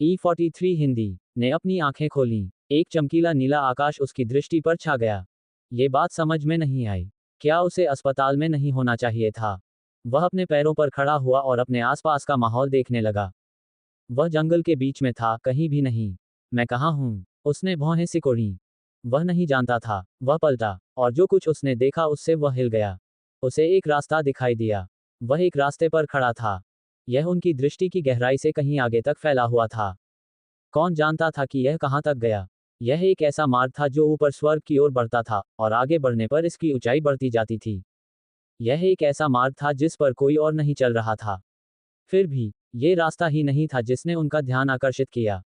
E43 Hindi ने अपनी आंखें खोलीं। एक चमकीला नीला आकाश उसकी दृष्टि पर छा गया। ये बात समझ में नहीं आई। क्या उसे अस्पताल में नहीं होना चाहिए था? वह अपने पैरों पर खड़ा हुआ और अपने आसपास का माहौल देखने लगा। वह जंगल के बीच में था, कहीं भी नहीं। मैं कहाँ हूँ? उसने भौहें सिकोड़ीं। वह नहीं जानता था। वह पलटा, और जो कुछ उसने देखा उससे वह हिल गया। उसे एक रास्ता दिखाई दिया। वह एक रास्ते पर खड़ा था। यह उनकी दृष्टि की गहराई से कहीं आगे तक फैला हुआ था। कौन जानता था कि यह कहाँ तक गया? यह एक ऐसा मार्ग था जो ऊपर स्वर्ग की ओर बढ़ता था, और आगे बढ़ने पर इसकी ऊंचाई बढ़ती जाती थी। यह एक ऐसा मार्ग था जिस पर कोई और नहीं चल रहा था। फिर भी, ये रास्ता ही नहीं था जिसने उनका ध्यान आकर्षित किया।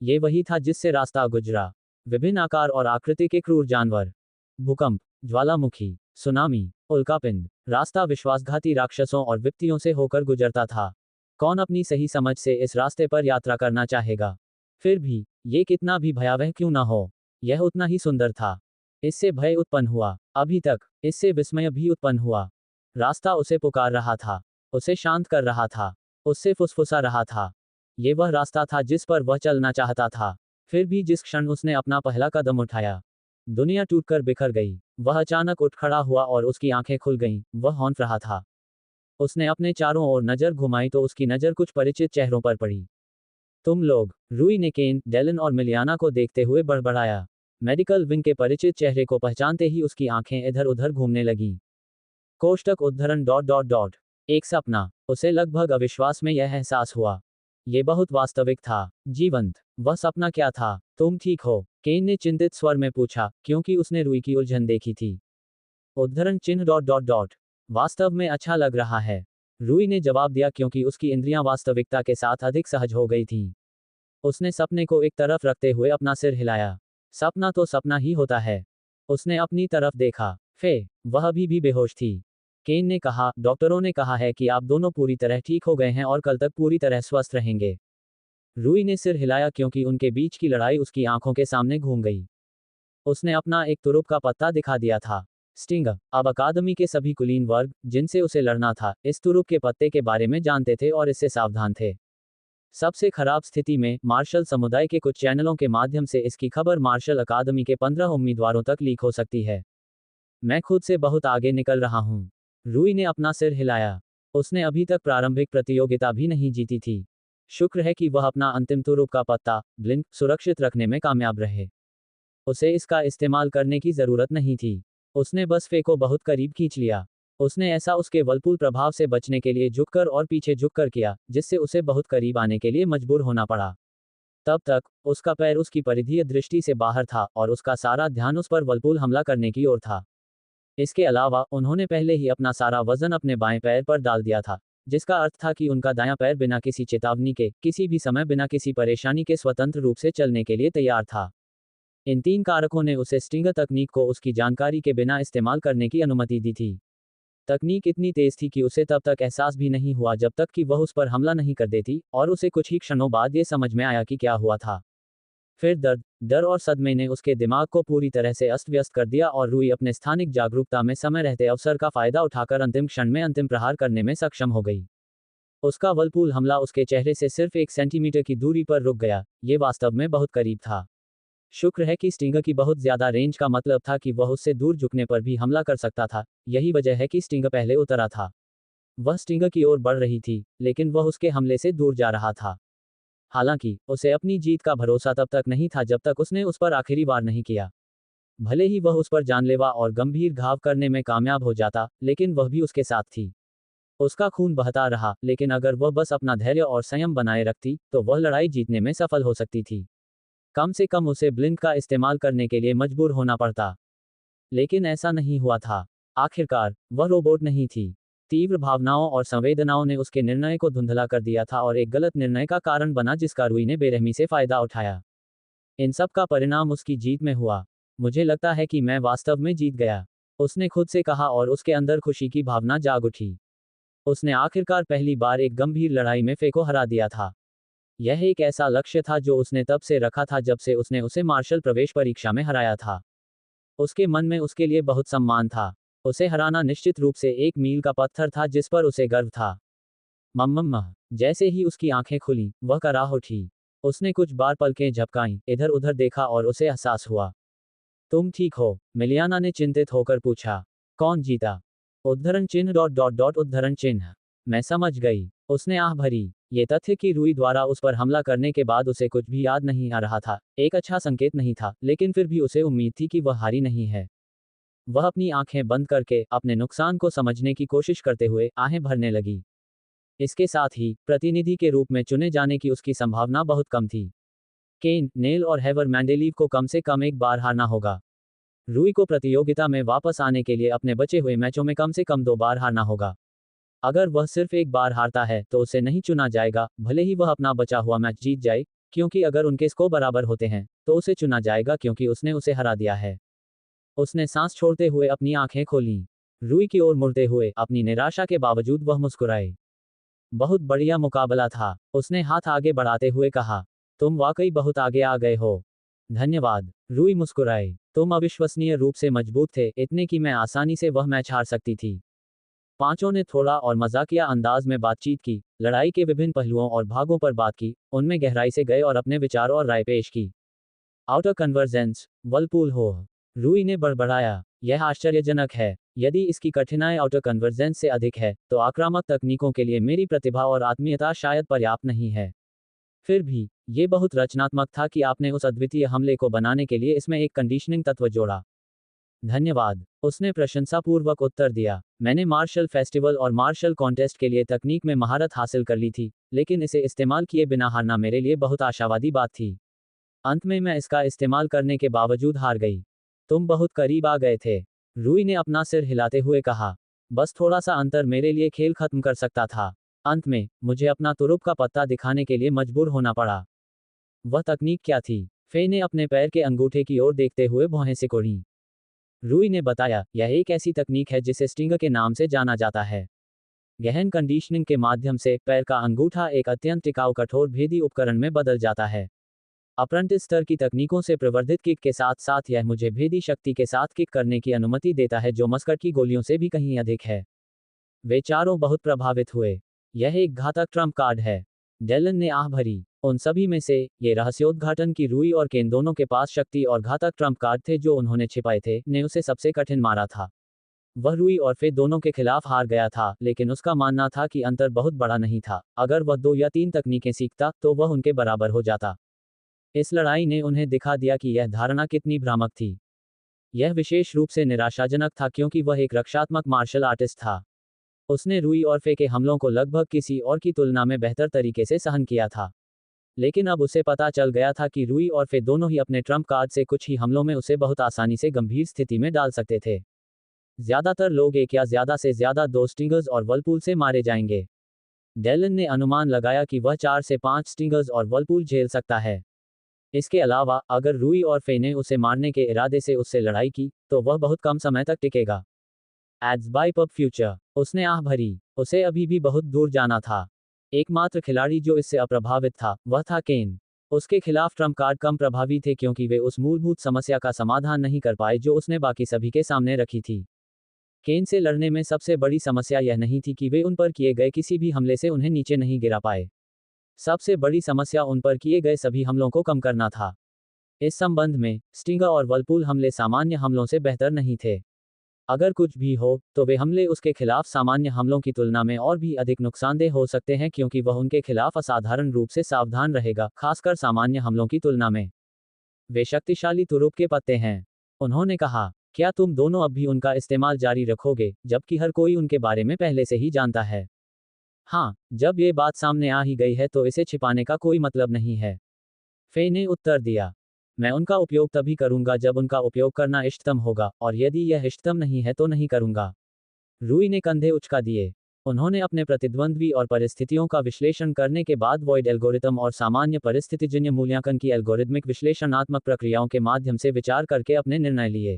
ये वही था जिससे रास्ता गुजरा। विभिन्न आकार और आकृति के क्रूर जानवर, भूकंप, ज्वालामुखी, सुनामी, उल्कापिंड। रास्ता विश्वासघाती राक्षसों और विपत्तियों से होकर गुजरता था। कौन अपनी सही समझ से इस रास्ते पर यात्रा करना चाहेगा? फिर भी, ये कितना भी भयावह क्यों ना हो, यह उतना ही सुंदर था। इससे भय उत्पन्न हुआ, अभी तक, इससे विस्मय भी उत्पन्न हुआ। रास्ता उसे पुकार रहा था, उसे शांत कर रहा था, उससे फुसफुसा रहा था। ये वह रास्ता था जिस पर वह चलना चाहता था। फिर भी जिस क्षण उसने अपना पहला कदम उठाया, दुनिया टूटकर बिखर गई। वह अचानक उठ खड़ा हुआ और उसकी आंखें खुल गईं। वह हौंफ रहा था। उसने अपने चारों ओर नजर घुमाई तो उसकी नजर कुछ परिचित चेहरों पर पड़ी। तुम लोग, रूई ने केन, डेलन और मिलियाना को देखते हुए बड़बड़ाया। मेडिकल विंग के परिचित चेहरे को पहचानते ही उसकी आंखें इधर उधर घूमने लगीं। कोष्टक उद्धरण डॉट डॉट डॉट। एक सपना। उसे लगभग अविश्वास में यह एहसास हुआ। ये बहुत वास्तविक था, जीवंत। वह सपना क्या था? तुम ठीक हो? केन ने चिंतित स्वर में पूछा, क्योंकि उसने रूई की उलझन देखी थी। उद्धरण चिन्ह डॉट डॉट डॉट। वास्तव में अच्छा लग रहा है, रूई ने जवाब दिया, क्योंकि उसकी इंद्रियां वास्तविकता के साथ अधिक सहज हो गई थीं। उसने सपने को एक तरफ रखते हुए अपना सिर हिलाया। सपना तो सपना ही होता है। उसने अपनी तरफ देखा। वह अभी भी बेहोश थी। केन ने कहा, डॉक्टरों ने कहा है कि आप दोनों पूरी तरह ठीक हो गए हैं और कल तक पूरी तरह स्वस्थ रहेंगे। रूई ने सिर हिलाया, क्योंकि उनके बीच की लड़ाई उसकी आंखों के सामने घूम गई। उसने अपना एक तुरुप का पत्ता दिखा दिया था। स्टिंग अब अकादमी के सभी कुलीन वर्ग, जिनसे उसे लड़ना था, इस तुरुप के पत्ते के बारे में जानते थे और इससे सावधान थे। सबसे खराब स्थिति में, मार्शल समुदाय के कुछ चैनलों के माध्यम से इसकी खबर मार्शल अकादमी के 15 उम्मीदवारों तक लीक हो सकती है। मैं खुद से बहुत आगे निकल रहा हूँ। रूई ने अपना सिर हिलाया। उसने अभी तक प्रारंभिक प्रतियोगिता भी नहीं जीती थी। शुक्र है कि वह अपना अंतिम तुरुप का पत्ता, ब्लिंक, सुरक्षित रखने में कामयाब रहे। उसे इसका इस्तेमाल करने की जरूरत नहीं थी। उसने बस फे को बहुत करीब खींच लिया। उसने ऐसा उसके बलपूल प्रभाव से बचने के लिए झुककर और पीछे झुककर किया, जिससे उसे बहुत करीब आने के लिए मजबूर होना पड़ा। तब तक, उसका पैर उसकी परिधीय दृष्टि से बाहर था और उसका सारा ध्यान उस पर बलपूल हमला करने की ओर था। इसके अलावा, उन्होंने पहले ही अपना सारा वजन अपने बाएं पैर पर डाल दिया था, जिसका अर्थ था कि उनका दायां पैर बिना किसी चेतावनी के, किसी भी समय बिना किसी परेशानी के स्वतंत्र रूप से चलने के लिए तैयार था। इन 3 कारकों ने उसे स्टिंगर तकनीक को उसकी जानकारी के बिना इस्तेमाल करने की अनुमति दी थी। तकनीक इतनी तेज थी कि उसे तब तक एहसास भी नहीं हुआ जब तक कि वह उस पर हमला नहीं कर देती, और उसे कुछ ही क्षणों बाद ये समझ में आया कि क्या हुआ था। फिर दर्द, डर और सदमे ने उसके दिमाग को पूरी तरह से अस्त व्यस्त कर दिया और रूई अपने स्थानिक जागरूकता में समय रहते अवसर का फायदा उठाकर अंतिम क्षण में अंतिम प्रहार करने में सक्षम हो गई। उसका बलपूल हमला उसके चेहरे से सिर्फ 1 सेंटीमीटर की दूरी पर रुक गया। ये वास्तव में बहुत करीब था। शुक्र है कि स्टिंगर की बहुत ज्यादा रेंज का मतलब था कि वह उससे दूर झुकने पर भी हमला कर सकता था। यही वजह है कि स्टिंगर पहले उतरा था। वह स्टिंगर की ओर बढ़ रही थी, लेकिन वह उसके हमले से दूर जा रहा था। हालांकि, उसे अपनी जीत का भरोसा तब तक नहीं था जब तक उसने उस पर आखिरी वार नहीं किया। भले ही वह उस पर जानलेवा और गंभीर घाव करने में कामयाब हो जाता, लेकिन वह भी उसके साथ थी। उसका खून बहता रहा, लेकिन अगर वह बस अपना धैर्य और संयम बनाए रखती, तो वह लड़ाई जीतने में सफल हो सकती थी। कम से कम उसे ब्लिंक का इस्तेमाल करने के लिए मजबूर होना पड़ता। लेकिन ऐसा नहीं हुआ था। आखिरकार, वह रोबोट नहीं थी। तीव्र भावनाओं और संवेदनाओं ने उसके निर्णय को धुंधला कर दिया था और एक गलत निर्णय का कारण बना जिसका रूई ने बेरहमी से फायदा उठाया। इन सब का परिणाम उसकी जीत में हुआ। मुझे लगता है कि मैं वास्तव में जीत गया, उसने खुद से कहा और उसके अंदर खुशी की भावना जाग उठी। उसने आखिरकार पहली बार एक गंभीर लड़ाई में फे को हरा दिया था। यह एक ऐसा लक्ष्य था जो उसने तब से रखा था जब से उसने उसे मार्शल प्रवेश परीक्षा में हराया था। उसके मन में उसके लिए बहुत सम्मान था। उसे हराना निश्चित रूप से एक मील का पत्थर था जिस पर उसे गर्व था। मम्मम्मा। जैसे ही उसकी आंखें खुली, वह कराह उठी। उसने कुछ बार पलकें झपकाईं, इधर उधर देखा और उसे एहसास हुआ। तुम ठीक हो? मिलियाना ने चिंतित होकर पूछा। कौन जीता? उद्धरण चिन्ह डॉट डॉट डॉट उद्धरण चिन्ह। मैं समझ गई। उसने आह भरी। ये तथ्य कि रूई द्वारा उस पर हमला करने के बाद उसे कुछ भी याद नहीं आ रहा था, एक अच्छा संकेत नहीं था, लेकिन फिर भी उसे उम्मीद थी कि वह हारी नहीं है। वह अपनी आंखें बंद करके अपने नुकसान को समझने की कोशिश करते हुए आहें भरने लगी। इसके साथ ही प्रतिनिधि के रूप में चुने जाने की उसकी संभावना बहुत कम थी। केन, नेल और हेवर मैंडेलीव को कम से कम एक बार हारना होगा। रूई को प्रतियोगिता में वापस आने के लिए अपने बचे हुए मैचों में कम से कम 2 बार हारना होगा। अगर वह सिर्फ एक बार हारता है तो उसे नहीं चुना जाएगा, भले ही वह अपना बचा हुआ मैच जीत जाए, क्योंकि अगर उनके स्कोर बराबर होते हैं तो उसे चुना जाएगा क्योंकि उसने उसे हरा दिया है। उसने सांस छोड़ते हुए अपनी आंखें खोलीं। रूई की ओर मुड़ते हुए अपनी निराशा के बावजूद वह मुस्कुराए। बहुत बढ़िया मुकाबला था, उसने हाथ आगे बढ़ाते हुए कहा। तुम वाकई बहुत आगे आ गए हो। धन्यवाद। रूई मुस्कुराए। तुम अविश्वसनीय रूप से मजबूत थे, इतने कि मैं आसानी से वह मैच हार सकती थी। पांचों ने थोड़ा और मजाकिया अंदाज में बातचीत की, लड़ाई के विभिन्न पहलुओं और भागों पर बात की, उनमें गहराई से गए और अपने विचार और राय पेश की। आउटर कन्वर्जेंस, वलपूल हो। रूई ने बड़बड़ाया। यह आश्चर्यजनक है। यदि इसकी कठिनाई आउटर कन्वर्जेंस से अधिक है, तो आक्रामक तकनीकों के लिए मेरी प्रतिभा और आत्मीयता शायद पर्याप्त नहीं है। फिर भी, ये बहुत रचनात्मक था कि आपने उस अद्वितीय हमले को बनाने के लिए इसमें एक कंडीशनिंग तत्व जोड़ा। धन्यवाद। उसने प्रशंसापूर्वक उत्तर दिया। मैंने मार्शल फेस्टिवल और मार्शल कॉन्टेस्ट के लिए तकनीक में महारत हासिल कर ली थी, लेकिन इसे इस्तेमाल किए बिना हारना मेरे लिए बहुत आशावादी बात थी। अंत में मैं इसका इस्तेमाल करने के बावजूद हार गई। तुम बहुत करीब आ गए थे। रूई ने अपना सिर हिलाते हुए कहा। बस थोड़ा सा अंतर मेरे लिए खेल खत्म कर सकता था। अंत में, मुझे अपना तुरुप का पत्ता दिखाने के लिए मजबूर होना पड़ा। वह तकनीक क्या थी? फे ने अपने पैर के अंगूठे की ओर देखते हुए भौहें सिकोड़ी। रूई ने बताया, यह एक ऐसी तकनीक है जिसे स्टिंगर के नाम से जाना जाता है। गहन कंडीशनिंग के माध्यम से पैर का अंगूठा एक अत्यंत टिकाऊ कठोर भेदी उपकरण में बदल जाता है। अप्रेंटिस स्तर की तकनीकों से प्रवर्धित किक के साथ साथ यह मुझे भेदी शक्ति के साथ किक करने की अनुमति देता है जो मस्कट की गोलियों से भी कहीं अधिक है। वे चारों बहुत प्रभावित हुए। यह एक घातक ट्रम्प कार्ड है। डेलन ने आह भरी। उन सभी में से, ये रहस्योद्घाटन की रूई और केन दोनों के पास शक्ति और घातक ट्रम्प कार्ड थे जो उन्होंने छिपाए थे, ने उसे सबसे कठिन मारा था। वह रूई और फे दोनों के खिलाफ हार गया था, लेकिन उसका मानना था कि अंतर बहुत बड़ा नहीं था। अगर वह 2 या 3 तकनीकें सीखता, तो वह उनके बराबर हो जाता। इस लड़ाई ने उन्हें दिखा दिया कि यह धारणा कितनी भ्रामक थी। यह विशेष रूप से निराशाजनक था क्योंकि वह एक रक्षात्मक मार्शल आर्टिस्ट था। उसने रूई और फे के हमलों को लगभग किसी और की तुलना में बेहतर तरीके से सहन किया था। लेकिन अब उसे पता चल गया था कि रूई और फे दोनों ही अपने ट्रम्प कार्ड से कुछ ही हमलों में उसे बहुत आसानी से गंभीर स्थिति में डाल सकते थे। ज्यादातर लोग एक या ज्यादा से ज्यादा 2 स्टिंगर्स और वलपूल से मारे जाएंगे। डेलन ने अनुमान लगाया कि वह 4 से 5 स्टिंगर्स और वलपूल झेल सकता है। इसके अलावा, अगर रूई और फे ने उसे मारने के इरादे से उससे लड़ाई की, तो वह बहुत कम समय तक टिकेगा। Ads bye pub future. उसने आह भरी। उसे अभी भी बहुत दूर जाना था। एकमात्र खिलाड़ी जो इससे अप्रभावित था, वह था केन। उसके खिलाफ ट्रम्प कार्ड कम प्रभावी थे क्योंकि वे उस मूलभूत समस्या का समाधान नहीं कर पाए जो उसने बाकी सभी के सामने रखी थी। केन से लड़ने में सबसे बड़ी समस्या यह नहीं थी कि वे उन पर किए गए किसी भी हमले से उन्हें नीचे नहीं गिरा पाए। सबसे बड़ी समस्या उन पर किए गए सभी हमलों को कम करना था। इस संबंध में, स्टिंगर और वलपूल हमले सामान्य हमलों से बेहतर नहीं थे। अगर कुछ भी हो, तो वे हमले उसके खिलाफ सामान्य हमलों की तुलना में और भी अधिक नुकसानदेह हो सकते हैं क्योंकि वह उनके खिलाफ असाधारण रूप से सावधान रहेगा, खासकर सामान्य हमलों की तुलना में। वे शक्तिशाली तुरुप के पत्ते हैं। उन्होंने कहा। क्या तुम दोनों अब भी उनका इस्तेमाल जारी रखोगे, जबकि हर कोई उनके बारे में पहले से ही जानता है? हाँ, जब ये बात सामने आ ही गई है तो इसे छिपाने का कोई मतलब नहीं है। फे ने उत्तर दिया। मैं उनका उपयोग तभी करूंगा जब उनका उपयोग करना इष्टतम होगा, और यदि यह इष्टतम नहीं है तो नहीं करूंगा। रूई ने कंधे उचका दिए। उन्होंने अपने प्रतिद्वंद्वी और परिस्थितियों का विश्लेषण करने के बाद वॉइड एल्गोरिथम और सामान्य परिस्थितिजन्य मूल्यांकन की एल्गोरिथमिक विश्लेषणात्मक प्रक्रियाओं के माध्यम से विचार करके अपने निर्णय लिए।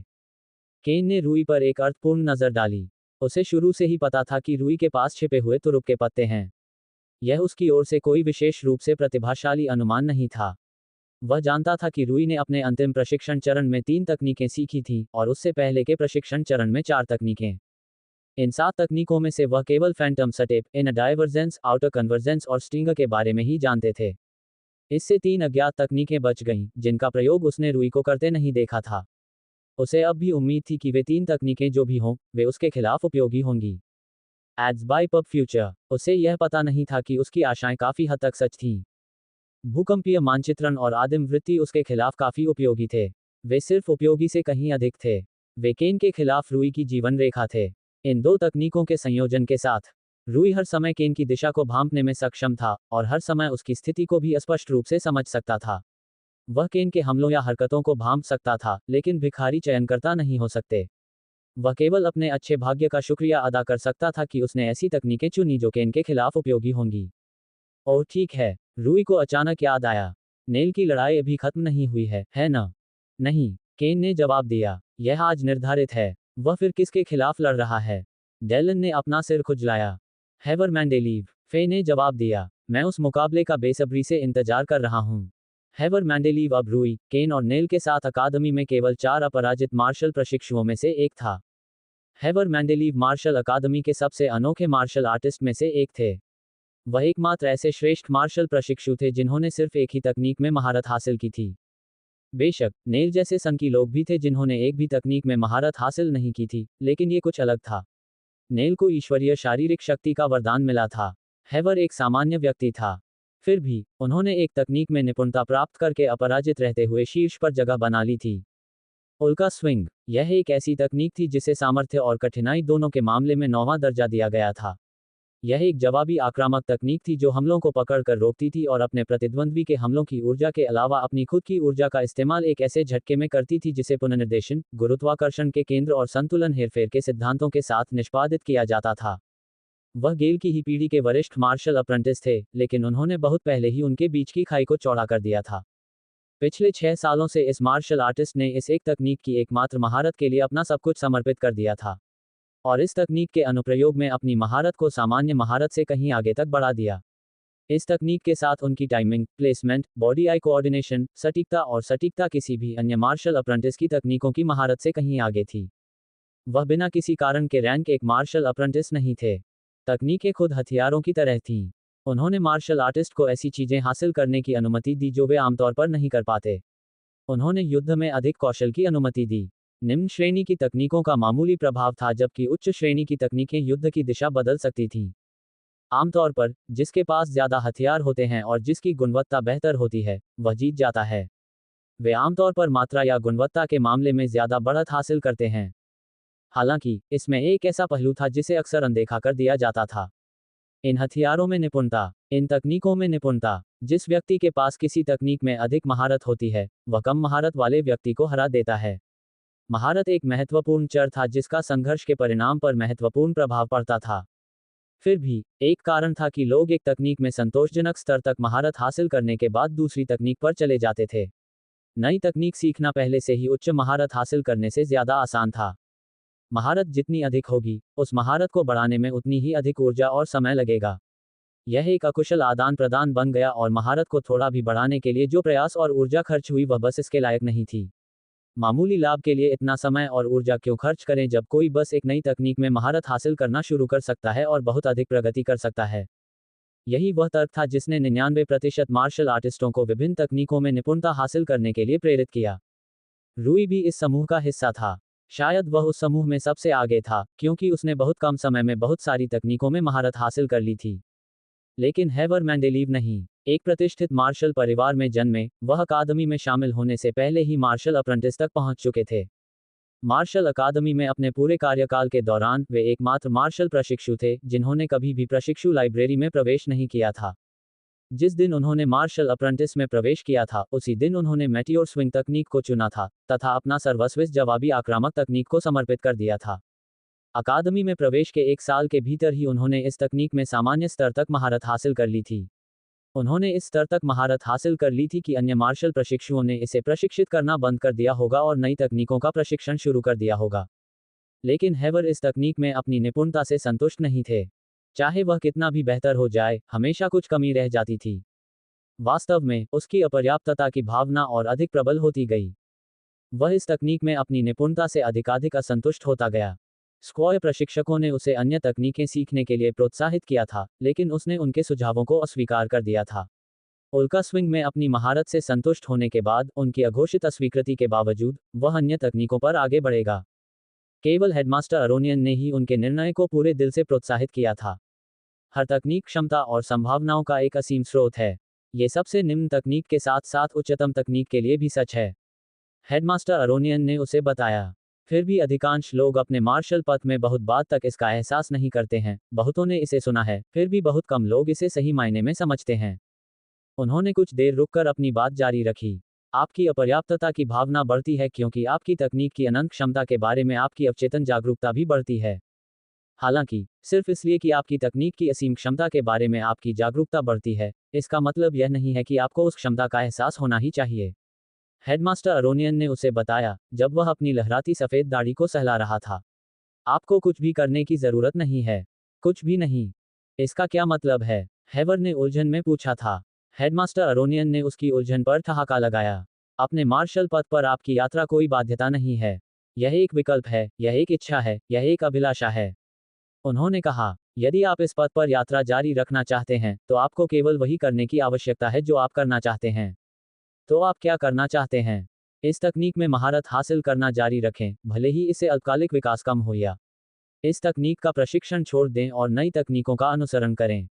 केन ने रूई पर एक अर्थपूर्ण नजर डाली। उसे शुरू से ही पता था कि रूई के पास छिपे हुए तुरुप के पत्ते हैं। यह उसकी ओर से कोई विशेष रूप से प्रतिभाशाली अनुमान नहीं था। वह जानता था कि रूई ने अपने अंतिम प्रशिक्षण चरण में 3 तकनीकें सीखी थीं, और उससे पहले के प्रशिक्षण चरण में 4 तकनीकें। इन 7 तकनीकों में से वह केवल Phantom step, inner divergence, outer convergence और स्टिंगर के बारे में ही जानते थे। इससे 3 अज्ञात तकनीकें बच गईं, जिनका प्रयोग उसने रूई को करते नहीं देखा था। उसे अब भी उम्मीद थी कि वे 3 तकनीकें जो भी हों, वे उसके खिलाफ उपयोगी होंगी। एड्स बाय पब फ्यूचर। उसे यह पता नहीं था कि उसकी आशाएं काफी हद तक सच थीं। भूकंपीय मानचित्रण और आदिम वृत्ति उसके खिलाफ काफी उपयोगी थे। वे सिर्फ उपयोगी से कहीं अधिक थे। वे केन के खिलाफ रूई की जीवन रेखा थे। इन 2 तकनीकों के संयोजन के साथ रूई हर समय केन की दिशा को भांपने में सक्षम था और हर समय उसकी स्थिति को भी स्पष्ट रूप से समझ सकता था। वह केन के हमलों या हरकतों को भांप सकता था, लेकिन भिखारी चयनकर्ता नहीं हो सकते। वह केवल अपने अच्छे भाग्य का शुक्रिया अदा कर सकता था कि उसने ऐसी तकनीकें चुनी जो केन के खिलाफ उपयोगी होंगी। ओह ठीक है, रूई को अचानक याद आया। नेल की लड़ाई अभी खत्म नहीं हुई है ना? नहीं, केन ने जवाब दिया। यह आज निर्धारित है। वह फिर किसके खिलाफ लड़ रहा है? डेलन ने अपना सिर खुजलाया। हेवर मैंडेलीव, फे ने जवाब दिया। मैं उस मुकाबले का बेसब्री से इंतजार कर रहा हूँ। हेवर मैंडेलीव अब रूई, केन और नेल के साथ अकादमी में केवल 4 अपराजित मार्शल प्रशिक्षुओं में से एक था। हेवर मैंडेलीव मार्शल अकादमी के सबसे अनोखे मार्शल आर्टिस्ट में से एक थे। वह एकमात्र ऐसे श्रेष्ठ मार्शल प्रशिक्षु थे जिन्होंने सिर्फ एक ही तकनीक में महारत हासिल की थी। बेशक, नेल जैसे संकी लोग भी थे जिन्होंने एक भी तकनीक में महारत हासिल नहीं की थी, लेकिन ये कुछ अलग था। नेल को ईश्वरीय शारीरिक शक्ति का वरदान मिला था। हेवर एक सामान्य व्यक्ति था। फिर भी, उन्होंने एक तकनीक में निपुणता प्राप्त करके अपराजित रहते हुए शीर्ष पर जगह बना ली थी। उल्का स्विंग। यह एक ऐसी तकनीक थी जिसे सामर्थ्य और कठिनाई दोनों के मामले में 9वां दर्जा दिया गया था। यह एक जवाबी आक्रामक तकनीक थी जो हमलों को पकड़कर रोकती थी और अपने प्रतिद्वंद्वी के हमलों की ऊर्जा के अलावा अपनी खुद की ऊर्जा का इस्तेमाल एक ऐसे झटके में करती थी जिसे पुनर्निर्देशन, गुरुत्वाकर्षण के केंद्र और संतुलन हेरफेर के सिद्धांतों के साथ निष्पादित किया जाता था। वह गेल की ही पीढ़ी के वरिष्ठ मार्शल अप्रेंटिस थे, लेकिन उन्होंने बहुत पहले ही उनके बीच की खाई को चौड़ा कर दिया था। पिछले 6 सालों से इस मार्शल आर्टिस्ट ने इस एक तकनीक की एकमात्र महारत के लिए अपना सब कुछ समर्पित कर दिया था और इस तकनीक के अनुप्रयोग में अपनी महारत को सामान्य महारत से कहीं आगे तक बढ़ा दिया। इस तकनीक के साथ उनकी timing, placement, body eye coordination, सटीकता और सटीकता किसी भी अन्य मार्शल अप्रेंटिस की तकनीकों की महारत से कहीं आगे थी। वह बिना किसी कारण के रैंक एक मार्शल अप्रेंटिस नहीं थे। तकनीकें खुद हथियारों की तरह थीं। उन्होंने मार्शल आर्टिस्ट को ऐसी चीजें हासिल करने की अनुमति दी जो वे आमतौर पर नहीं कर पाते। उन्होंने युद्ध में अधिक कौशल की अनुमति दी। निम्न श्रेणी की तकनीकों का मामूली प्रभाव था जबकि उच्च श्रेणी की तकनीकें युद्ध की दिशा बदल सकती थीं। आमतौर पर, जिसके पास ज्यादा हथियार होते हैं और जिसकी गुणवत्ता बेहतर होती है, वह जीत जाता है। वे आमतौर पर मात्रा या गुणवत्ता के मामले में ज्यादा बढ़त हासिल करते हैं। हालांकि, इसमें एक ऐसा पहलू था जिसे अक्सर अनदेखा कर दिया जाता था। इन हथियारों में निपुणता, इन तकनीकों में निपुणता। जिस व्यक्ति के पास किसी तकनीक में अधिक महारत होती है, वह कम महारत वाले व्यक्ति को हरा देता है। महारत एक महत्वपूर्ण चर था जिसका संघर्ष के परिणाम पर महत्वपूर्ण प्रभाव पड़ता था। फिर भी, एक कारण था कि लोग एक तकनीक में संतोषजनक स्तर तक महारत हासिल करने के बाद दूसरी तकनीक पर चले जाते थे। नई तकनीक सीखना पहले से ही उच्च महारत हासिल करने से ज्यादा आसान था। महारत जितनी अधिक होगी, उस महारत को बढ़ाने में उतनी ही अधिक ऊर्जा और समय लगेगा। यह एक अकुशल आदान प्रदान बन गया और महारत को थोड़ा भी बढ़ाने के लिए जो प्रयास और ऊर्जा खर्च हुई वह बस इसके लायक नहीं थी। मामूली लाभ के लिए इतना समय और ऊर्जा क्यों खर्च करें जब कोई बस एक नई तकनीक में महारत हासिल करना शुरू कर सकता है और बहुत अधिक प्रगति कर सकता है। यही वह तर्क था जिसने 99% मार्शल आर्टिस्टों को विभिन्न तकनीकों में निपुणता हासिल करने के लिए प्रेरित किया। रूई भी इस समूह का हिस्सा था। शायद वह उस समूह में सबसे आगे था, क्योंकि उसने बहुत कम समय में बहुत सारी तकनीकों में महारत हासिल कर ली थी। लेकिन हेवर मैंडेलीव नहीं। एक प्रतिष्ठित मार्शल परिवार में जन्मे, वह अकादमी में शामिल होने से पहले ही मार्शल अप्रेंटिस तक पहुंच चुके थे। मार्शल अकादमी में अपने पूरे कार्यकाल के दौरान वे एकमात्र मार्शल प्रशिक्षु थे जिन्होंने कभी भी प्रशिक्षु लाइब्रेरी में प्रवेश नहीं किया था। जिस दिन उन्होंने मार्शल अप्रेंटिस में प्रवेश किया था, उसी दिन उन्होंने मेटियोर स्विंग तकनीक को चुना था तथा अपना सर्वस्विस जवाबी आक्रामक तकनीक को समर्पित कर दिया था। अकादमी में प्रवेश के 1 साल के भीतर ही उन्होंने इस तकनीक में सामान्य स्तर तक महारत हासिल कर ली थी। उन्होंने इस स्तर तक महारत हासिल कर ली थी कि अन्य मार्शल प्रशिक्षुओं ने इसे प्रशिक्षित करना बंद कर दिया होगा और नई तकनीकों का प्रशिक्षण शुरू कर दिया होगा। लेकिन हेवर इस तकनीक में अपनी निपुणता से संतुष्ट नहीं थे। चाहे वह कितना भी बेहतर हो जाए, हमेशा कुछ कमी रह जाती थी। वास्तव में, उसकी अपर्याप्तता की भावना और अधिक प्रबल होती गई। वह इस तकनीक में अपनी निपुणता से अधिकाधिक असंतुष्ट होता गया। स्क्वॉय प्रशिक्षकों ने उसे अन्य तकनीकें सीखने के लिए प्रोत्साहित किया था, लेकिन उसने उनके सुझावों को अस्वीकार कर दिया था। उल्का स्विंग में अपनी महारत से संतुष्ट होने के बाद, उनकी अघोषित अस्वीकृति के बावजूद, वह अन्य तकनीकों पर आगे बढ़ेगा। केवल हेडमास्टर अरोनियन ने ही उनके निर्णय को पूरे दिल से प्रोत्साहित किया था। हर तकनीक क्षमता और संभावनाओं का एक असीम स्रोत है। ये सबसे निम्न तकनीक के साथ साथ उच्चतम तकनीक के लिए भी सच है। हेडमास्टर अरोनियन ने उसे बताया। फिर भी अधिकांश लोग अपने मार्शल पथ में बहुत बाद तक इसका एहसास नहीं करते हैं। बहुतों ने इसे सुना है, फिर भी बहुत कम लोग इसे सही मायने में समझते हैं। उन्होंने कुछ देर रुककर अपनी बात जारी रखी। आपकी अपर्याप्तता की भावना बढ़ती है क्योंकि आपकी तकनीक की अनंत क्षमता के बारे में आपकी अवचेतन जागरूकता भी बढ़ती है। हालांकि, सिर्फ इसलिए कि आपकी तकनीक की असीम क्षमता के बारे में आपकी जागरूकता बढ़ती है, इसका मतलब यह नहीं है कि आपको उस क्षमता का एहसास होना ही चाहिए। हेडमास्टर अरोनियन ने उसे बताया, जब वह अपनी लहराती सफ़ेद दाढ़ी को सहला रहा था। आपको कुछ भी करने की ज़रूरत नहीं है। कुछ भी नहीं। इसका क्या मतलब है? हेवर ने उलझन में पूछा था। हेडमास्टर अरोनियन ने उसकी उलझन पर ठहाका लगाया। अपने मार्शल पथ पर आपकी यात्रा कोई बाध्यता नहीं है। यह एक विकल्प है, यह एक इच्छा है, यह एक अभिलाषा है। उन्होंने कहा, यदि आप इस पथ पर यात्रा जारी रखना चाहते हैं, तो आपको केवल वही करने की आवश्यकता है जो आप करना चाहते हैं। तो आप क्या करना चाहते हैं? इस तकनीक में महारत हासिल करना जारी रखें, भले ही इससे अल्पकालिक विकास कम हो या इस तकनीक का प्रशिक्षण छोड़ दें और नई तकनीकों का अनुसरण करें।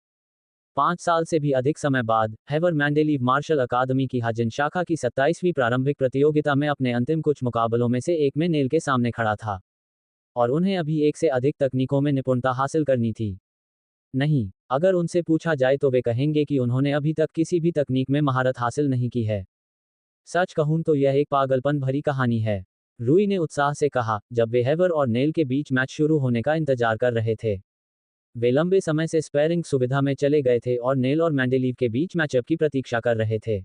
5 साल से भी अधिक समय बाद, हेवर मैंडेलीव मार्शल अकादमी की हाजिन शाखा की 27वीं प्रारंभिक प्रतियोगिता में अपने अंतिम कुछ मुकाबलों में से एक में नेल के सामने खड़ा था। और उन्हें अभी एक से अधिक तकनीकों में निपुणता हासिल करनी थी। नहीं, अगर उनसे पूछा जाए तो वे कहेंगे कि उन्होंने अभी तक किसी भी तकनीक में महारत हासिल नहीं की है। सच कहूं तो यह एक पागलपन भरी कहानी है, रूई ने उत्साह से कहा, जब वे हेवर और नेल के बीच मैच शुरू होने का इंतजार कर रहे थे। वे लंबे समय से स्पैरिंग सुविधा में चले गए थे और नेल और मैंडेलीव के बीच मैचअप की प्रतीक्षा कर रहे थे।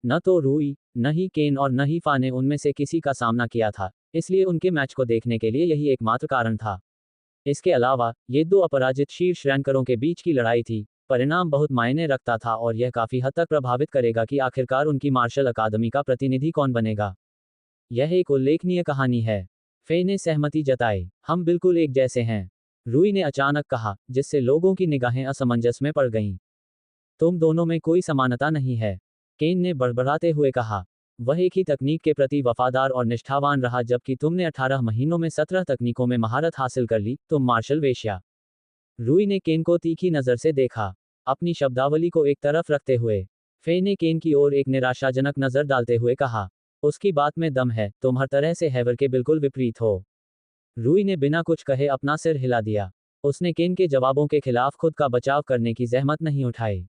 न तो रूई, न ही केन और न ही फा ने उनमें से किसी का सामना किया था, इसलिए उनके मैच को देखने के लिए यही एकमात्र कारण था। इसके अलावा, ये दो अपराजित शीर्ष रैंकरों के बीच की लड़ाई थी। परिणाम बहुत मायने रखता था और यह काफी हद तक प्रभावित करेगा कि आखिरकार उनकी मार्शल अकादमी का प्रतिनिधि कौन बनेगा। यह एक उल्लेखनीय कहानी है। फे ने सहमति जताई। हम बिल्कुल एक जैसे हैं, रूई ने अचानक कहा, जिससे लोगों की निगाहें असमंजस में पड़ गईं। तुम दोनों में कोई समानता नहीं है, केन ने बड़बड़ाते हुए कहा। वह एक ही तकनीक के प्रति वफादार और निष्ठावान रहा जबकि तुमने 18 महीनों में 17 तकनीकों में महारत हासिल कर ली, तुम मार्शल वेश्या। रूई ने केन को तीखी नज़र से देखा, अपनी शब्दावली को एक तरफ रखते हुए। फे ने केन की ओर एक निराशाजनक नज़र डालते हुए कहा, उसकी बात में दम है, तुम हर तरह से हेवर के बिल्कुल विपरीत हो। रूई ने बिना कुछ कहे अपना सिर हिला दिया। उसने केन के जवाबों के खिलाफ खुद का बचाव करने की जहमत नहीं उठाई।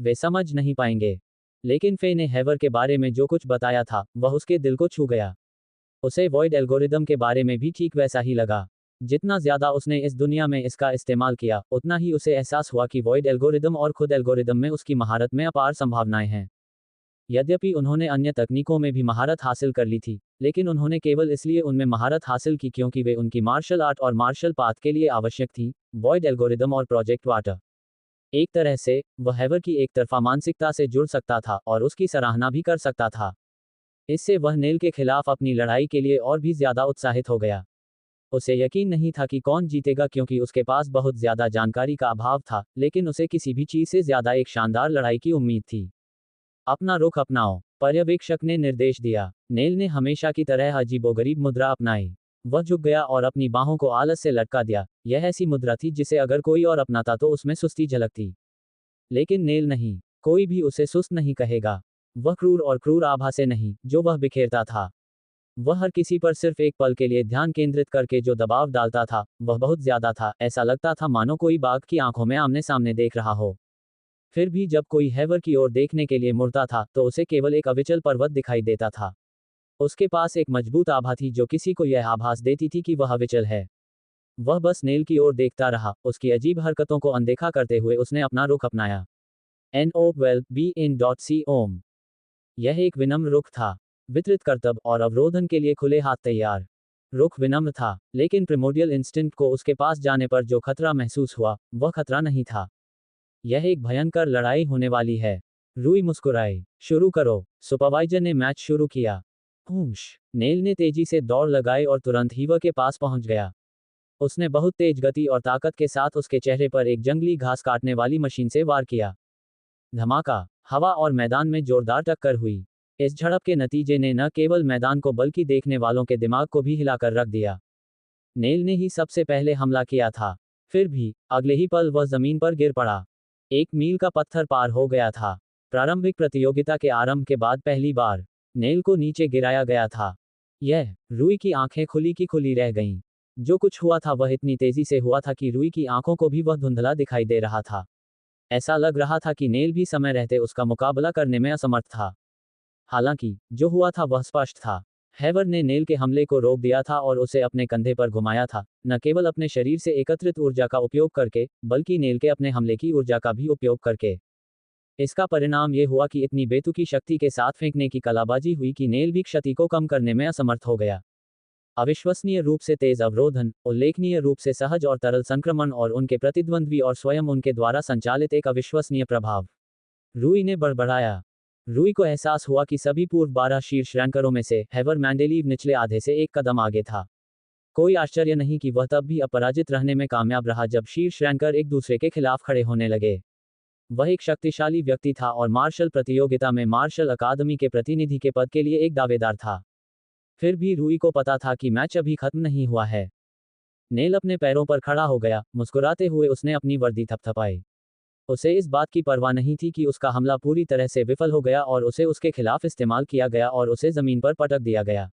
वे समझ नहीं पाएंगे। लेकिन फे ने हेवर के बारे में जो कुछ बताया था, वह उसके दिल को छू गया। उसे वॉइड एल्गोरिदम के बारे में भी ठीक वैसा ही लगा। जितना ज्यादा उसने इस दुनिया में इसका इस्तेमाल किया, उतना ही उसे एहसास हुआ कि वॉइड एल्गोरिदम और खुद एल्गोरिदम में उसकी महारत में अपार संभावनाएं हैं। यद्यपि उन्होंने अन्य तकनीकों में भी महारत हासिल कर ली थी, लेकिन उन्होंने केवल इसलिए उनमें महारत हासिल की क्योंकि वे उनकी मार्शल आर्ट और मार्शल पाथ के लिए आवश्यक थी, वॉइड एल्गोरिदम और प्रोजेक्ट वाटर। एक तरह से, वह हेवर की एक तरफा मानसिकता से जुड़ सकता था और उसकी सराहना भी कर सकता था। इससे वह नेल के खिलाफ अपनी लड़ाई के लिए और भी ज्यादा उत्साहित हो गया। उसे यकीन नहीं था कि कौन जीतेगा क्योंकि उसके पास बहुत ज्यादा जानकारी का अभाव था, लेकिन उसे किसी भी चीज से ज्यादा एक शानदार लड़ाई की उम्मीद थी। अपना रुख अपनाओ, पर्यवेक्षक ने निर्देश दिया। नेल ने हमेशा की तरह अजीबोगरीब मुद्रा अपनाई। वह झुक गया और अपनी बाहों को आलस से लटका दिया। यह ऐसी मुद्रा थी जिसे अगर कोई और अपनाता तो उसमें सुस्ती झलकती। लेकिन नेल नहीं, कोई भी उसे सुस्त नहीं कहेगा। वह क्रूर और क्रूर आभा से नहीं, जो वह बिखेरता था। वह हर किसी पर सिर्फ एक पल के लिए ध्यान केंद्रित करके जो दबाव डालता था, वह बहुत ज्यादा था। ऐसा लगता था मानो कोई बाघ की आंखों में आमने सामने देख रहा हो। फिर भी जब कोई हेवर की ओर देखने के लिए मुड़ता था, तो उसे केवल एक अविचल पर्वत दिखाई देता था। उसके पास एक मजबूत आभा थी जो किसी को यह आभास देती थी कि वह अविचल है। वह बस नेल की ओर देखता रहा, उसकी अजीब हरकतों को अनदेखा करते हुए उसने अपना रुख अपनाया। NO12BN.C ओम। यह एक विनम्र रुख था, वितरित कर्तव्य और अवरोधन के लिए खुले हाथ तैयार। रुख विनम्र था, लेकिन प्रिमोडियल इंस्टिंक्ट को उसके पास जाने पर जो खतरा महसूस हुआ, वह खतरा नहीं था। यह एक भयंकर लड़ाई होने वाली है। रूई मुस्कुराई। शुरू करो, सुपरवाइजर ने मैच शुरू किया। नेल ने तेजी से दौड़ लगाई और तुरंत हीवर के पास पहुंच गया। उसने बहुत तेज गति और ताकत के साथ उसके चेहरे पर एक जंगली घास काटने वाली मशीन से वार किया। धमाका। हवा और मैदान में जोरदार टक्कर हुई। इस झड़प के नतीजे ने न केवल मैदान को बल्कि देखने वालों के दिमाग को भी हिलाकर रख दिया। नेल ने ही सबसे पहले हमला किया था। फिर भी अगले ही पल वह जमीन पर गिर पड़ा। 1 मील का पत्थर पार हो गया था। प्रारंभिक प्रतियोगिता के आरंभ के बाद पहली बार नेल को नीचे गिराया गया था। यह रूई की आंखें खुली की खुली रह गईं। जो कुछ हुआ था वह इतनी तेजी से हुआ था कि रूई की आंखों को भी वह धुंधला दिखाई दे रहा था। ऐसा लग रहा था कि नेल भी समय रहते उसका मुकाबला करने में असमर्थ था। हालांकि जो हुआ था वह स्पष्ट था। हैवर ने नेल के हमले को रोक दिया था और उसे अपने कंधे पर घुमाया था, न केवल अपने शरीर से एकत्रित ऊर्जा का उपयोग करके, बल्कि नेल के अपने हमले की ऊर्जा का भी उपयोग करके। इसका परिणाम ये हुआ कि इतनी बेतुकी शक्ति के साथ फेंकने की कलाबाजी हुई कि नेल भी क्षति को कम करने में असमर्थ हो गया। अविश्वसनीय रूप से तेज अवरोधन, उल्लेखनीय रूप से सहज और तरल संक्रमण और उनके प्रतिद्वंद्वी और स्वयं उनके द्वारा संचालित एक अविश्वसनीय प्रभाव। रूई ने बड़बड़ाया। रूई को एहसास हुआ कि सभी पूर्व 12 शीर्ष रैंकरों में से हैवर मैंडेलीव निचले आधे से एक कदम आगे था। कोई आश्चर्य नहीं कि वह तब भी अपराजित रहने में कामयाब रहा जब शीर्ष रैंकर एक दूसरे के खिलाफ खड़े होने लगे। वह एक शक्तिशाली व्यक्ति था और मार्शल प्रतियोगिता में मार्शल अकादमी के प्रतिनिधि के पद के लिए एक दावेदार था। फिर भी रूई को पता था कि मैच अभी खत्म नहीं हुआ है। नेल अपने पैरों पर खड़ा हो गया। मुस्कुराते हुए उसने अपनी वर्दी थपथपाई। उसे इस बात की परवाह नहीं थी कि उसका हमला पूरी तरह से विफल हो गया और उसे उसके खिलाफ इस्तेमाल किया गया और उसे जमीन पर पटक दिया गया।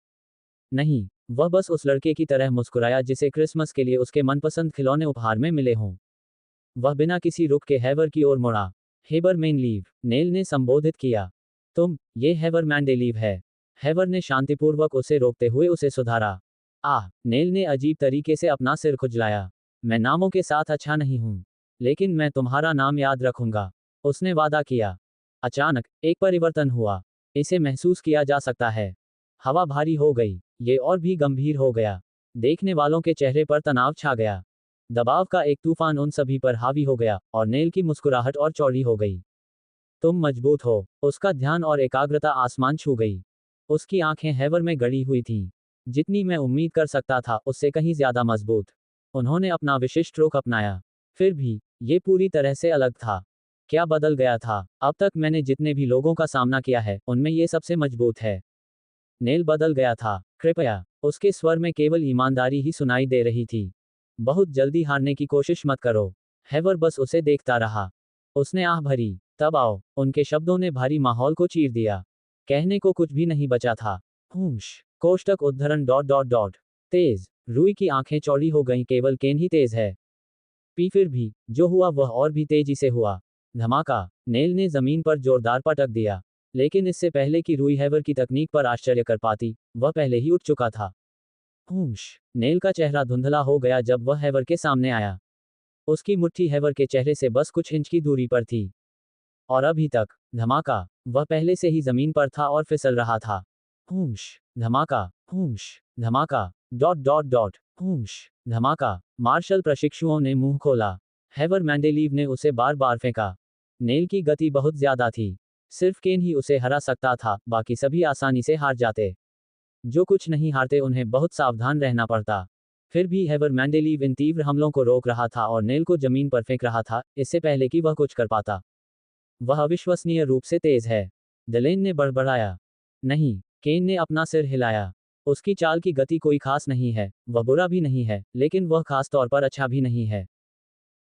नहीं, वह बस उस लड़के की तरह मुस्कुराया जिसे क्रिसमस के लिए उसके मनपसंद खिलौने उपहार में मिले हों। वह बिना किसी रुख के हैवर की ओर मुड़ा। हेबर मैंडेलीव, नेल ने संबोधित किया। ये हैवर मैंडेलीव है। हैवर ने शांतिपूर्वक उसे रोकते हुए उसे सुधारा। नेल ने अजीब तरीके से अपना सिर खुजलाया। मैं नामों के साथ अच्छा नहीं हूं, लेकिन मैं तुम्हारा नाम याद रखूंगा, उसने वादा किया। अचानक एक परिवर्तन हुआ। इसे महसूस किया जा सकता है। हवा भारी हो गई। ये और भी गंभीर हो गया। देखने वालों के चेहरे पर तनाव छा गया। दबाव का एक तूफान उन सभी पर हावी हो गया और नेल की मुस्कुराहट और चौड़ी हो गई। तुम मजबूत हो। उसका ध्यान और एकाग्रता आसमान छू गई। उसकी आंखें हैवर में गड़ी हुई थीं। जितनी मैं उम्मीद कर सकता था उससे कहीं ज्यादा मजबूत। उन्होंने अपना विशिष्ट रुख अपनाया। फिर भी ये पूरी तरह से अलग था। क्या बदल गया था? अब तक मैंने जितने भी लोगों का सामना किया है उनमें ये सबसे मजबूत है। नेल बदल गया था। कृपया। उसके स्वर में केवल ईमानदारी ही सुनाई दे रही थी। बहुत जल्दी हारने की कोशिश मत करो। हैवर बस उसे देखता रहा। उसने आह भरी। तब आओ। उनके शब्दों ने भारी माहौल को चीर दिया। कहने को कुछ भी नहीं बचा था। हुश। कोष्टक उद्धरण डॉट डॉट डॉट। तेज। रूई की आंखें चौड़ी हो गईं। केवल केन ही तेज है। फिर भी जो हुआ वह और भी तेजी से हुआ। धमाका। नेल ने जमीन पर जोरदार पटक दिया। लेकिन इससे पहले कि रूई हैवर की तकनीक पर आश्चर्य कर पाती, वह पहले ही उठ चुका था। हुश। नेल का चेहरा धुंधला हो गया जब वह हैवर के सामने आया। उसकी मुट्ठी हैवर के चेहरे से बस कुछ इंच की दूरी पर थी। और अभी तक। धमाका। वह पहले से ही जमीन पर था और फिसल रहा था। हुश। धमाका। हुश। धमाका। Dot dot dot. हुश। धमाका। मार्शल प्रशिक्षुओं ने मुंह खोला। हैवर मैंडेलीव ने उसे बार बार फेंका। नेल की गति बहुत ज्यादा थी। सिर्फ केन ही उसे हरा सकता था, बाकी सभी आसानी से हार जाते। जो कुछ नहीं हारते उन्हें बहुत सावधान रहना पड़ता। फिर भी हैवर मैंडेलीव इन तीव्र हमलों को रोक रहा था और नेल को जमीन पर फेंक रहा था, इससे पहले कि वह कुछ कर पाता। वह अविश्वसनीय रूप से तेज है। डलेन ने बड़बड़ाया। नहीं। केन ने अपना सिर हिलाया। उसकी चाल की गति कोई खास नहीं है, वह बुरा भी नहीं है, लेकिन वह खास तौर पर अच्छा भी नहीं है।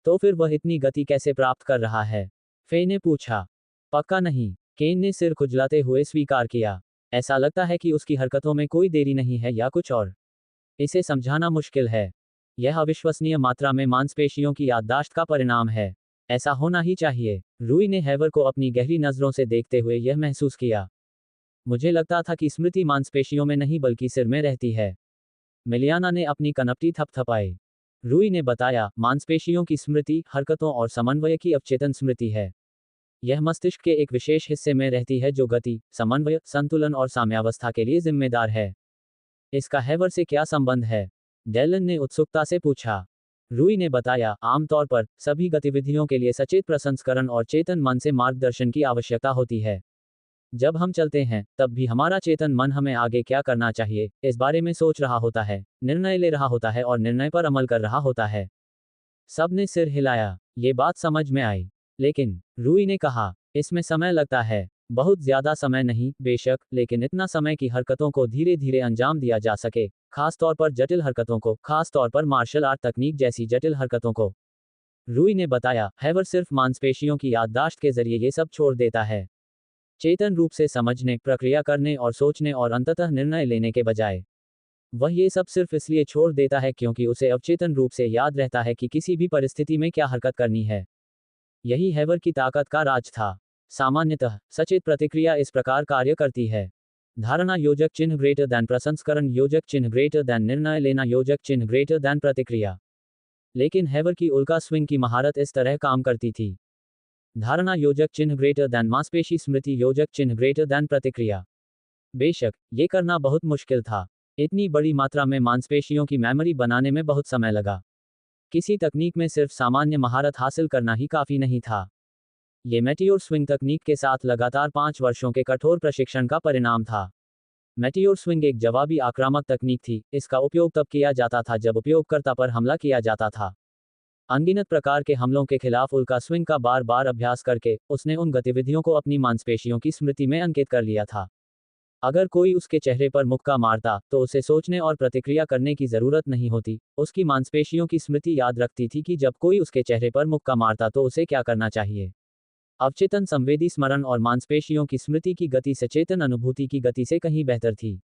तो फिर वह इतनी गति कैसे प्राप्त कर रहा है? फे ने पूछा। पक्का नहीं। केन ने सिर खुजलाते हुए स्वीकार किया। ऐसा लगता है कि उसकी हरकतों में कोई देरी नहीं है या कुछ और। इसे समझाना मुश्किल है। यह अविश्वसनीय मात्रा में मांसपेशियों की याददाश्त का परिणाम है। ऐसा होना ही चाहिए। रूई ने हैवर को अपनी गहरी नजरों से देखते हुए यह महसूस किया। मुझे लगता था कि स्मृति मांसपेशियों में नहीं बल्कि सिर में रहती है। मिलियाना ने अपनी कनपटी थपथपाई। रूई ने बताया, मांसपेशियों की स्मृति हरकतों और समन्वय की अवचेतन स्मृति है। यह मस्तिष्क के एक विशेष हिस्से में रहती है जो गति, समन्वय, संतुलन और साम्यावस्था के लिए जिम्मेदार है। इसका हैवर से क्या संबंध है? डेलन ने उत्सुकता से पूछा। रूई ने बताया, आमतौर पर सभी गतिविधियों के लिए सचेत प्रसंस्करण और चेतन मन से मार्गदर्शन की आवश्यकता होती है। जब हम चलते हैं तब भी हमारा चेतन मन हमें आगे क्या करना चाहिए इस बारे में सोच रहा होता है, निर्णय ले रहा होता है और निर्णय पर अमल कर रहा होता है। सबने सिर हिलाया। ये बात समझ में आई। लेकिन रूई ने कहा, इसमें समय लगता है, बहुत ज्यादा समय नहीं बेशक, लेकिन इतना समय कि हरकतों को धीरे धीरे अंजाम दिया जा सके, खास तौर पर जटिल हरकतों को, खास तौर पर मार्शल आर्ट तकनीक जैसी जटिल हरकतों को। रूई ने बताया, हैवर सिर्फ मांसपेशियों की याददाश्त के जरिए ये सब छोड़ देता है। चेतन रूप से समझने, प्रक्रिया करने और सोचने और अंततः निर्णय लेने के बजाय वह ये सब सिर्फ इसलिए छोड़ देता है क्योंकि उसे अवचेतन रूप से याद रहता है कि किसी भी परिस्थिति में क्या हरकत करनी है। यही हैवर की ताकत का राज था। सामान्यतः सचेत प्रतिक्रिया इस प्रकार कार्य करती है। धारणा योजक चिन्ह ग्रेटर दैन प्रसंस्करण योजक चिन्ह ग्रेटर दैन निर्णय लेना योजक चिन्ह ग्रेटर दैन प्रतिक्रिया। लेकिन हैवर की उल्का स्विंग की महारत इस तरह काम करती थी। धारणा योजक चिन्ह ग्रेटर दैन मांसपेशी स्मृति योजक चिन्ह ग्रेटर दैन प्रतिक्रिया। बेशक ये करना बहुत मुश्किल था। इतनी बड़ी मात्रा में मांसपेशियों की मेमोरी बनाने में बहुत समय लगा। किसी तकनीक में सिर्फ सामान्य महारत हासिल करना ही काफी नहीं था। ये मेटियोर स्विंग तकनीक के साथ लगातार 5 वर्षों के कठोर प्रशिक्षण का परिणाम था। मेटियोर स्विंग एक जवाबी आक्रामक तकनीक थी। इसका उपयोग तब किया जाता था जब उपयोगकर्ता पर हमला किया जाता था। अनगिनत प्रकार के हमलों के खिलाफ उल्का स्विंग का बार बार अभ्यास करके उसने उन गतिविधियों को अपनी मांसपेशियों की स्मृति में अंकित कर लिया था। अगर कोई उसके चेहरे पर मुक्का मारता तो उसे सोचने और प्रतिक्रिया करने की जरूरत नहीं होती। उसकी मांसपेशियों की स्मृति याद रखती थी कि जब कोई उसके चेहरे पर मुक्का मारता तो उसे क्या करना चाहिए। अवचेतन संवेदी स्मरण और मांसपेशियों की स्मृति की गति सचेतन अनुभूति की गति से कहीं बेहतर थी।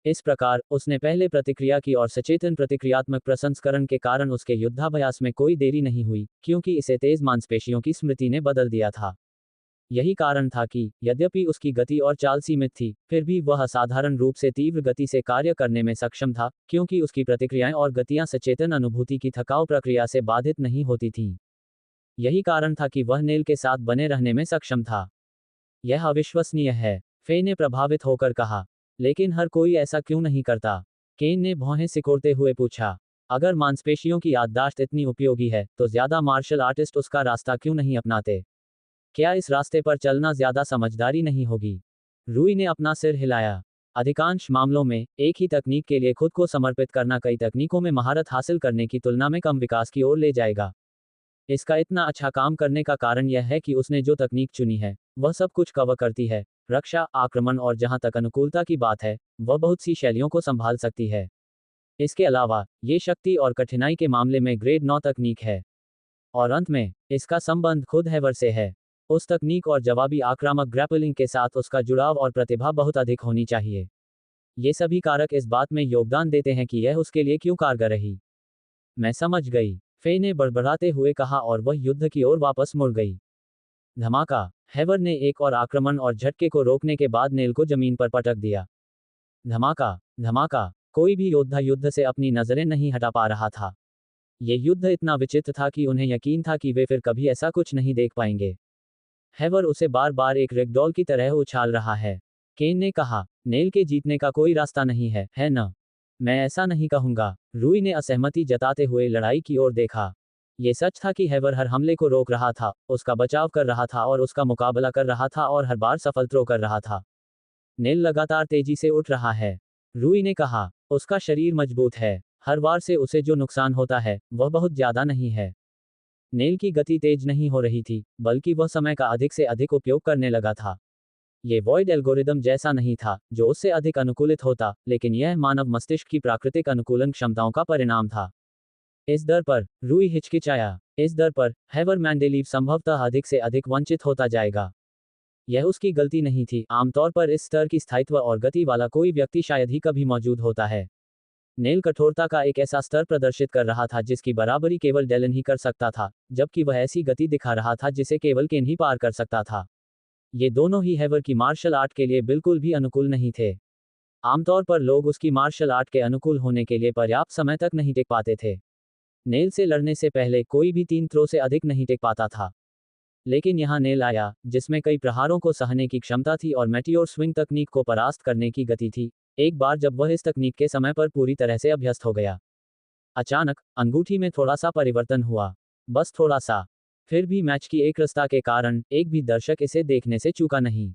इस प्रकार उसने पहले प्रतिक्रिया की और सचेतन प्रतिक्रियात्मक प्रसंस्करण के कारण उसके युद्धाभ्यास में कोई देरी नहीं हुई, क्योंकि इसे तेज मांसपेशियों की स्मृति ने बदल दिया था। यही कारण था कि यद्यपि उसकी गति और चाल सीमित थी, फिर भी वह असाधारण रूप से तीव्र गति से कार्य करने में सक्षम था, क्योंकि उसकी प्रतिक्रियाएं और गतियां सचेतन अनुभूति की थकाऊ प्रक्रिया से बाधित नहीं होती थीं। यही कारण था कि वह नेल के साथ बने रहने में सक्षम था। यह अविश्वसनीय है, फे ने प्रभावित होकर कहा। लेकिन हर कोई ऐसा क्यों नहीं करता? केन ने भौहें सिकोड़ते हुए पूछा। अगर मांसपेशियों की याददाश्त इतनी उपयोगी है, तो ज्यादा मार्शल आर्टिस्ट उसका रास्ता क्यों नहीं अपनाते? क्या इस रास्ते पर चलना ज्यादा समझदारी नहीं होगी? रूई ने अपना सिर हिलाया। अधिकांश मामलों में एक ही तकनीक के लिए खुद को समर्पित करना कई तकनीकों में महारत हासिल करने की तुलना में कम विकास की ओर ले जाएगा। इसका इतना अच्छा काम करने का कारण यह है कि उसने जो तकनीक चुनी है वह सब कुछ कवर करती है, रक्षा, आक्रमण और जहां तक अनुकूलता की बात है, वह बहुत सी शैलियों को संभाल सकती है। इसके अलावा ये शक्ति और कठिनाई के मामले में ग्रेड 9 तकनीक है। और अंत में इसका संबंध खुद हैवर से है। उस तकनीक और जवाबी आक्रामक ग्रैपलिंग के साथ उसका जुड़ाव और प्रतिभा बहुत अधिक होनी चाहिए। ये सभी कारक इस बात में योगदान देते हैं कि यह उसके लिए क्यों कारगर रही। मैं समझ गई, फे ने बड़बड़ाते हुए कहा और वह युद्ध की ओर वापस मुड़ गई। धमाका! हैवर ने एक और आक्रमण और झटके को रोकने के बाद नेल को जमीन पर पटक दिया। धमाका! धमाका! कोई भी योद्धा युद्ध से अपनी नजरें नहीं हटा पा रहा था। ये युद्ध इतना विचित्र था कि उन्हें यकीन था कि वे फिर कभी ऐसा कुछ नहीं देख पाएंगे। हैवर उसे बार बार एक रेगडॉल की तरह उछाल रहा है। केन ने कहा, नेल के जीतने का कोई रास्ता नहीं है न? मैं ऐसा नहीं कहूंगा। रूई ने असहमति जताते हुए लड़ाई की ओर देखा। ये सच था कि हैवर हर हमले को रोक रहा था, उसका बचाव कर रहा था और उसका मुकाबला कर रहा था और हर बार सफल थ्रो कर रहा था। नेल लगातार तेजी से उठ रहा है। रूई ने कहा, उसका शरीर मजबूत है, हर बार से उसे जो नुकसान होता है वह बहुत ज्यादा नहीं है। नेल की गति तेज नहीं हो रही थी, बल्कि वह समय का अधिक से अधिक उपयोग करने लगा था। ये वॉइड एल्गोरिदम जैसा नहीं था जो उससे अधिक अनुकूलित होता, लेकिन यह मानव मस्तिष्क की प्राकृतिक अनुकूलन क्षमताओं का परिणाम था। इस दर पर रूई हिचकिचाया। इस दर पर हैवर मैंडेलीव संभवतः अधिक से अधिक वंचित होता जाएगा। यह उसकी गलती नहीं थी। आमतौर पर इस स्तर की स्थायित्व और गति वाला कोई व्यक्ति शायद ही कभी मौजूद होता है। नेल कठोरता का एक ऐसा स्तर प्रदर्शित कर रहा था जिसकी बराबरी केवल डेलन ही कर सकता था, जबकि वह ऐसी गति दिखा रहा था जिसे केवल केन ही पार कर सकता था। ये दोनों ही हैवर की मार्शल आर्ट के लिए बिल्कुल भी अनुकूल नहीं थे। आमतौर पर लोग उसकी मार्शल आर्ट के अनुकूल होने के लिए पर्याप्त समय तक नहीं टिक पाते थे। नेल से लड़ने से पहले कोई भी 3 थ्रो से अधिक नहीं टिक पाता था। लेकिन यहाँ नेल आया, जिसमें कई प्रहारों को सहने की क्षमता थी और मेटियोर स्विंग तकनीक को परास्त करने की गति थी, एक बार जब वह इस तकनीक के समय पर पूरी तरह से अभ्यस्त हो गया। अचानक अंगूठी में थोड़ा सा परिवर्तन हुआ, बस थोड़ा सा। फिर भी मैच की एकरसता के कारण एक भी दर्शक इसे देखने से चूका नहीं।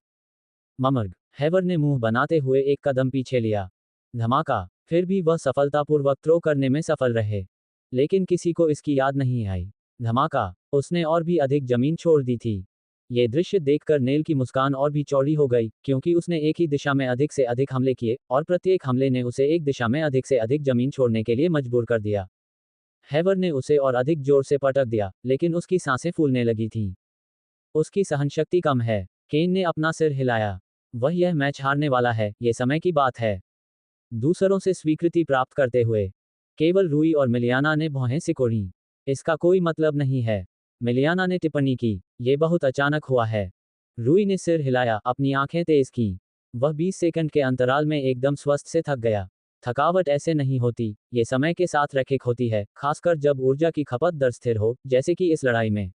ममर्ग! हैवर ने मुंह बनाते हुए एक कदम पीछे लिया। धमाका! फिर भी वह सफलतापूर्वक थ्रो करने में सफल रहे, लेकिन किसी को इसकी याद नहीं आई। धमाका! उसने और भी अधिक जमीन छोड़ दी थी। ये दृश्य देखकर नेल की मुस्कान और भी चौड़ी हो गई, क्योंकि उसने एक ही दिशा में अधिक से अधिक हमले किए, और प्रत्येक हमले ने उसे एक दिशा में अधिक से अधिक जमीन छोड़ने के लिए मजबूर कर दिया। हैवर ने उसे और अधिक जोर से पटक दिया, लेकिन उसकी सांसें फूलने लगी थीं। उसकी सहनशक्ति कम है। केन ने अपना सिर हिलाया। वह यह मैच हारने वाला है, ये समय की बात है। दूसरों से स्वीकृति प्राप्त करते हुए केवल रूई और मिलियाना ने भौहें सिकोड़ी। इसका कोई मतलब नहीं है, मिलियाना ने टिप्पणी की। ये बहुत अचानक हुआ है। रूई ने सिर हिलाया, अपनी आंखें तेज की। वह 20 सेकंड के अंतराल में एकदम स्वस्थ से थक गया। थकावट ऐसे नहीं होती, ये समय के साथ रैखिक होती है, खासकर जब ऊर्जा की खपत दर स्थिर हो, जैसे कि इस लड़ाई में।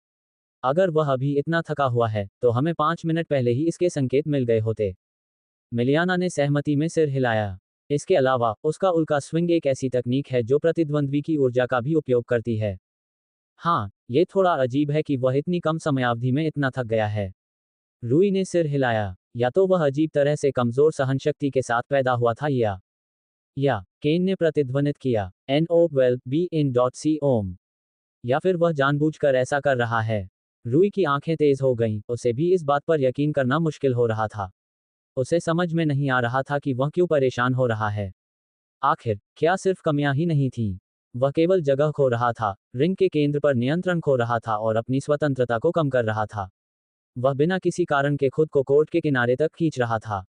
अगर वह अभी इतना थका हुआ है, तो हमें 5 मिनट पहले ही इसके संकेत मिल गए होते। मिलियाना ने सहमति में सिर हिलाया। इसके अलावा, उसका उल्का स्विंग एक ऐसी तकनीक है जो प्रतिद्वंद्वी की ऊर्जा का भी उपयोग करती है। हाँ, ये थोड़ा अजीब है कि वह इतनी कम समयावधि में इतना थक गया है। रूई ने सिर हिलाया। या तो वह अजीब तरह से कमजोर सहनशक्ति के साथ पैदा हुआ था, या केन ने प्रतिध्वनित किया, NO12 ओम। या फिर वह जानबूझकर ऐसा कर रहा है। रूई की आंखें तेज हो गईं, उसे भी इस बात पर यकीन करना मुश्किल हो रहा था। उसे समझ में नहीं आ रहा था कि वह क्यों परेशान हो रहा है। आखिर, क्या सिर्फ कमियां ही नहीं थीं? वह केवल जगह खो रहा था, रिंग के केंद्र पर नियंत्रण खो रहा था और अपनी स्वतंत्रता को कम कर रहा था। वह बिना किसी कारण के खुद को कोर्ट के किनारे तक खींच रहा था।